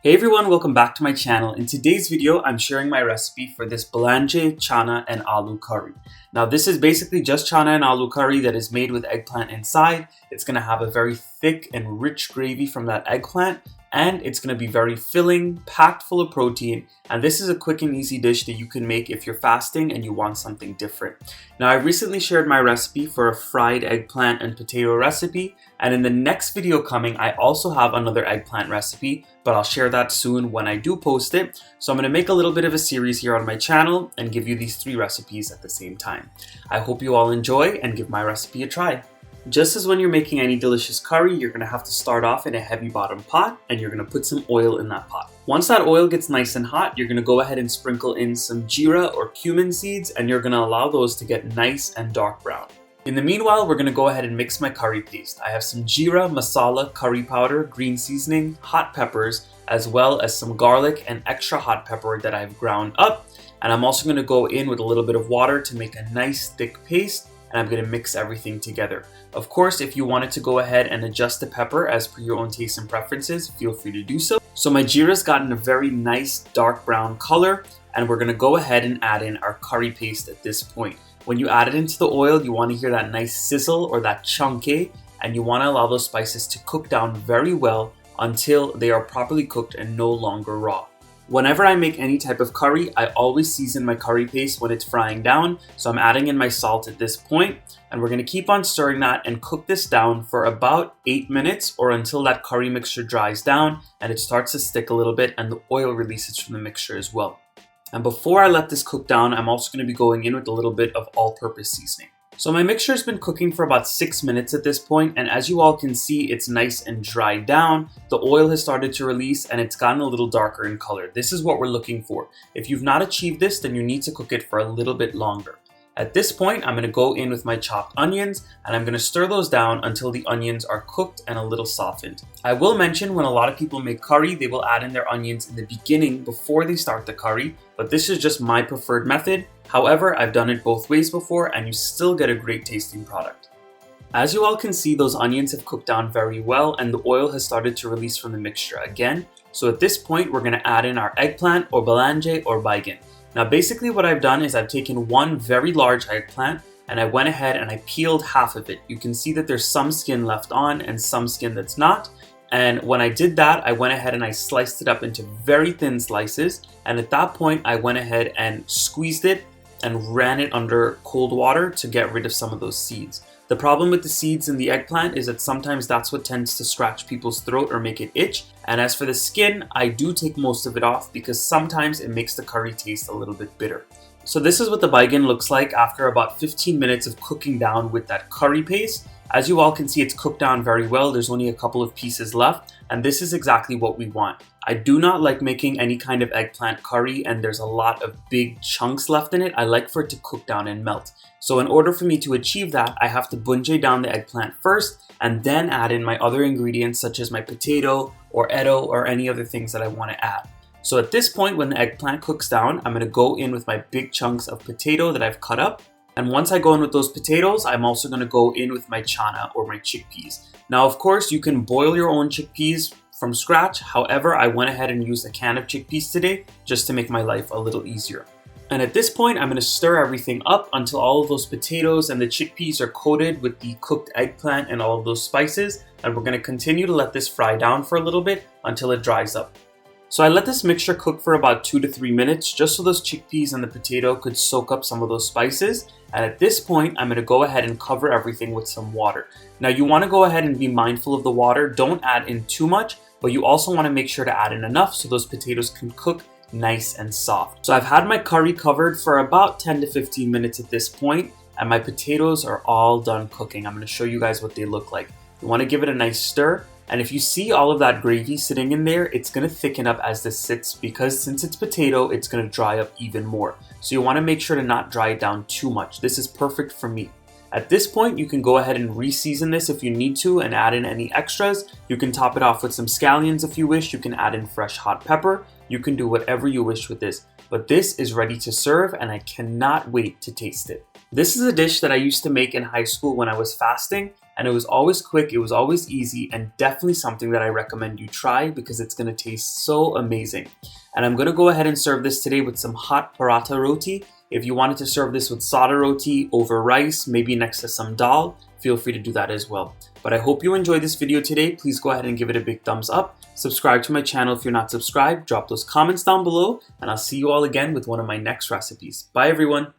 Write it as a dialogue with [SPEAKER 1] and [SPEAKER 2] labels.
[SPEAKER 1] Hey everyone, welcome back to my channel. In today's video, I'm sharing my recipe for this Balanjay, Channa and Aloo curry. Now this is basically just Channa and Aloo curry that is made with eggplant inside. It's going to have a very thick and rich gravy from that eggplant, and it's going to be very filling, packed full of protein, and this is a quick and easy dish that you can make if you're fasting and you want something different. Now I recently shared my recipe for a fried eggplant and potato recipe, and in the next video coming I also have another eggplant recipe, but I'll share that soon when I do post it. So I'm going to make a little bit of a series here on my channel and give you these 3 recipes at the same time. I hope you all enjoy and give my recipe a try. Just as when you're making any delicious curry, you're going to have to start off in a heavy bottom pot and you're going to put some oil in that pot. Once that oil gets nice and hot, you're going to go ahead and sprinkle in some geera or cumin seeds, and you're going to allow those to get nice and dark brown. In the meanwhile, we're going to go ahead and mix my curry paste. I have some geera, masala, curry powder, green seasoning, hot peppers, as well as some garlic and extra hot pepper that I've ground up. And I'm also going to go in with a little bit of water to make a nice thick paste, and I'm going to mix everything together. Of course, if you wanted to go ahead and adjust the pepper as per your own taste and preferences, feel free to do so. So my geera's gotten a very nice dark brown color, and we're going to go ahead and add in our curry paste at this point. When you add it into the oil, you want to hear that nice sizzle or that chunky, and you want to allow those spices to cook down very well until they are properly cooked and no longer raw. Whenever I make any type of curry, I always season my curry paste when it's frying down, so I'm adding in my salt at this point, and we're going to keep on stirring that and cook this down for about 8 minutes or until that curry mixture dries down and it starts to stick a little bit and the oil releases from the mixture as well. And before I let this cook down, I'm also going to be going in with a little bit of all-purpose seasoning. So my mixture has been cooking for about 6 minutes at this point, and as you all can see, it's nice and dried down. The oil has started to release and it's gotten a little darker in color. This is what we're looking for. If you've not achieved this, then you need to cook it for a little bit longer. At this point, I'm going to go in with my chopped onions and I'm going to stir those down until the onions are cooked and a little softened. I will mention when a lot of people make curry, they will add in their onions in the beginning before they start the curry, but this is just my preferred method. However, I've done it both ways before and you still get a great tasting product. As you all can see, those onions have cooked down very well and the oil has started to release from the mixture again. So at this point, we're going to add in our eggplant or balanjay or baigan. Now basically what I've done is I've taken one very large eggplant and I went ahead and I peeled half of it. You can see that there's some skin left on and some skin that's not. And when I did that, I went ahead and I sliced it up into very thin slices. And at that point, I went ahead and squeezed it and ran it under cold water to get rid of some of those seeds. The problem with the seeds in the eggplant is that sometimes that's what tends to scratch people's throat or make it itch. And as for the skin, I do take most of it off because sometimes it makes the curry taste a little bit bitter. So this is what the baigan looks like after about 15 minutes of cooking down with that curry paste. As you all can see, it's cooked down very well. There's only a couple of pieces left, and this is exactly what we want. I do not like making any kind of eggplant curry and there's a lot of big chunks left in it. I like for it to cook down and melt. So in order for me to achieve that, I have to bunjay down the eggplant first and then add in my other ingredients such as my potato or edo or any other things that I want to add. So at this point, when the eggplant cooks down, I'm going to go in with my big chunks of potato that I've cut up. And once I go in with those potatoes, I'm also going to go in with my channa or my chickpeas. Now, of course, you can boil your own chickpeas from scratch. However, I went ahead and used a can of chickpeas today just to make my life a little easier. And at this point, I'm going to stir everything up until all of those potatoes and the chickpeas are coated with the cooked eggplant and all of those spices. And we're going to continue to let this fry down for a little bit until it dries up. So I let this mixture cook for about 2 to 3 minutes just so those chickpeas and the potato could soak up some of those spices. And at this point, I'm going to go ahead and cover everything with some water. Now you want to go ahead and be mindful of the water. Don't add in too much, but you also want to make sure to add in enough so those potatoes can cook nice and soft. So I've had my curry covered for about 10 to 15 minutes at this point, and my potatoes are all done cooking. I'm going to show you guys what they look like. You want to give it a nice stir. And if you see all of that gravy sitting in there, it's going to thicken up as this sits because since it's potato, it's going to dry up even more. So you want to make sure to not dry it down too much. This is perfect for me. At this point, you can go ahead and re-season this if you need to and add in any extras. You can top it off with some scallions if you wish. You can add in fresh hot pepper. You can do whatever you wish with this. But this is ready to serve and I cannot wait to taste it. This is a dish that I used to make in high school when I was fasting. and it was always quick, it was always easy, and definitely something that I recommend you try because it's going to taste so amazing. And I'm going to go ahead and serve this today with some hot paratha roti. If you wanted to serve this with sada roti over rice, maybe next to some dal, feel free to do that as well. But I hope you enjoyed this video today. Please go ahead and give it a big thumbs up. Subscribe to my channel if you're not subscribed. Drop those comments down below, and I'll see you all again with one of my next recipes. Bye everyone.